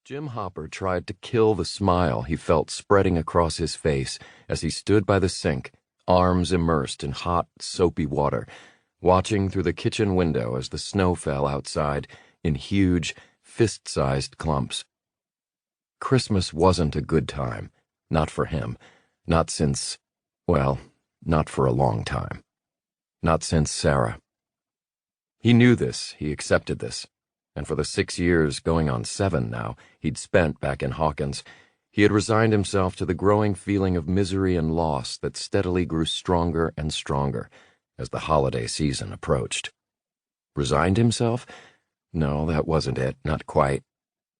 Jim Hopper tried to kill the smile he felt spreading across his face as he stood by the sink, arms immersed in hot, soapy water, watching through the kitchen window as the snow fell outside in huge, fist-sized clumps. Christmas wasn't a good time, not for him, not since, well, not for a long time. Not since Sarah. He knew this, he accepted this. And for the 6 years, going on 7 now, he'd spent back in Hawkins, he had resigned himself to the growing feeling of misery and loss that steadily grew stronger and stronger as the holiday season approached. Resigned himself? No, that wasn't it, not quite.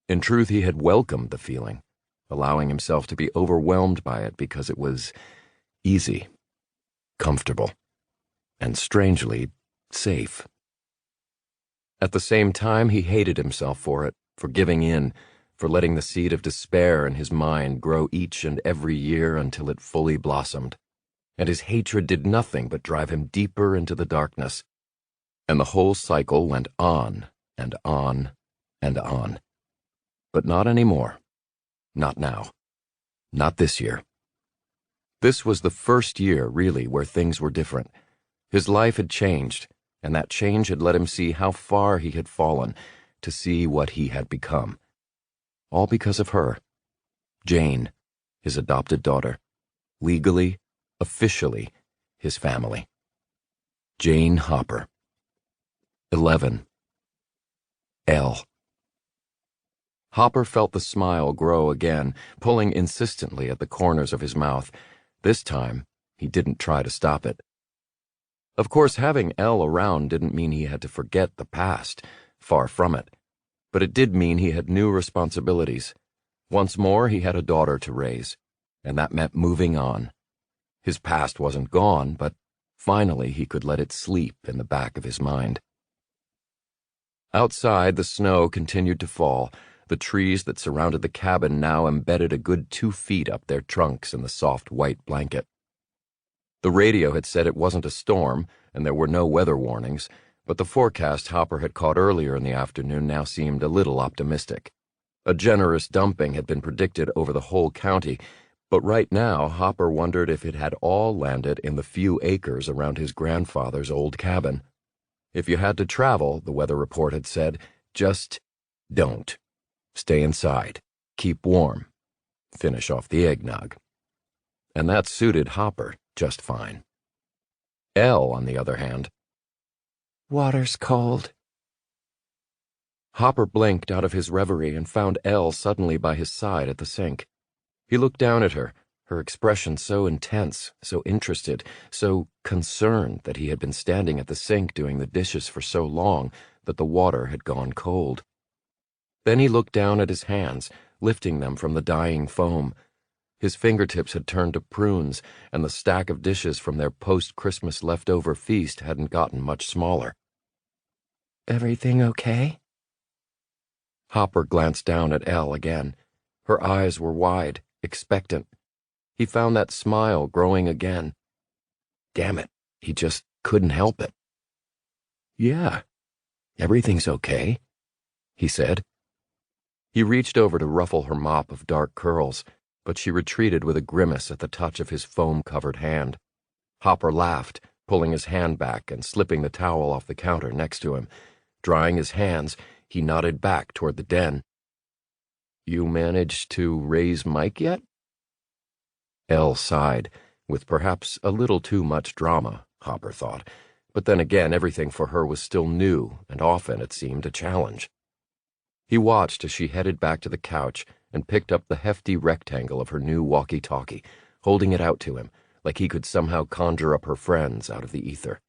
In truth, he had welcomed the feeling, allowing himself to be overwhelmed by it because it was easy, comfortable, and strangely safe. At the same time, he hated himself for it, for giving in, for letting the seed of despair in his mind grow each and every year until it fully blossomed. And his hatred did nothing but drive him deeper into the darkness. And the whole cycle went on and on and on. But not anymore. Not now. Not this year. This was the first year, really, where things were different. His life had changed, and that change had let him see how far he had fallen, to see what he had become. All because of her. Jane, his adopted daughter. Legally, officially, his family. Jane Hopper. 11. L. Hopper felt the smile grow again, pulling insistently at the corners of his mouth. This time, he didn't try to stop it. Of course, having Elle around didn't mean he had to forget the past, far from it. But it did mean he had new responsibilities. Once more, he had a daughter to raise, and that meant moving on. His past wasn't gone, but finally he could let it sleep in the back of his mind. Outside, the snow continued to fall. The trees that surrounded the cabin now embedded a good 2 feet up their trunks in the soft white blanket. The radio had said it wasn't a storm, and there were no weather warnings, but the forecast Hopper had caught earlier in the afternoon now seemed a little optimistic. A generous dumping had been predicted over the whole county, but right now Hopper wondered if it had all landed in the few acres around his grandfather's old cabin. If you had to travel, the weather report had said, just don't. Stay inside. Keep warm. Finish off the eggnog. And that suited Hopper just fine. Elle, on the other hand. Water's cold. Hopper blinked out of his reverie and found Elle suddenly by his side at the sink. He looked down at her, her expression so intense, so interested, so concerned that he had been standing at the sink doing the dishes for so long that the water had gone cold. Then he looked down at his hands, lifting them from the dying foam. His fingertips had turned to prunes, and the stack of dishes from their post-Christmas leftover feast hadn't gotten much smaller. Everything okay? Hopper glanced down at Elle again. Her eyes were wide, expectant. He found that smile growing again. Damn it, he just couldn't help it. Yeah, everything's okay, he said. He reached over to ruffle her mop of dark curls, but she retreated with a grimace at the touch of his foam-covered hand. Hopper laughed, pulling his hand back and slipping the towel off the counter next to him. Drying his hands, he nodded back toward the den. You managed to raise Mike yet? Elle sighed, with perhaps a little too much drama, Hopper thought, but then again everything for her was still new, and often, it seemed, a challenge. He watched as she headed back to the couch and picked up the hefty rectangle of her new walkie-talkie, holding it out to him, like he could somehow conjure up her friends out of the ether.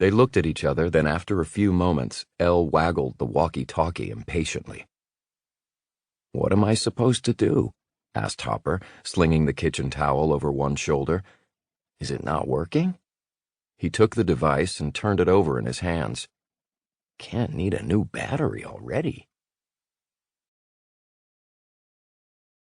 They looked at each other, then after a few moments, Elle waggled the walkie-talkie impatiently. What am I supposed to do? Asked Hopper, slinging the kitchen towel over one shoulder. Is it not working? He took the device and turned it over in his hands. Can't need a new battery already.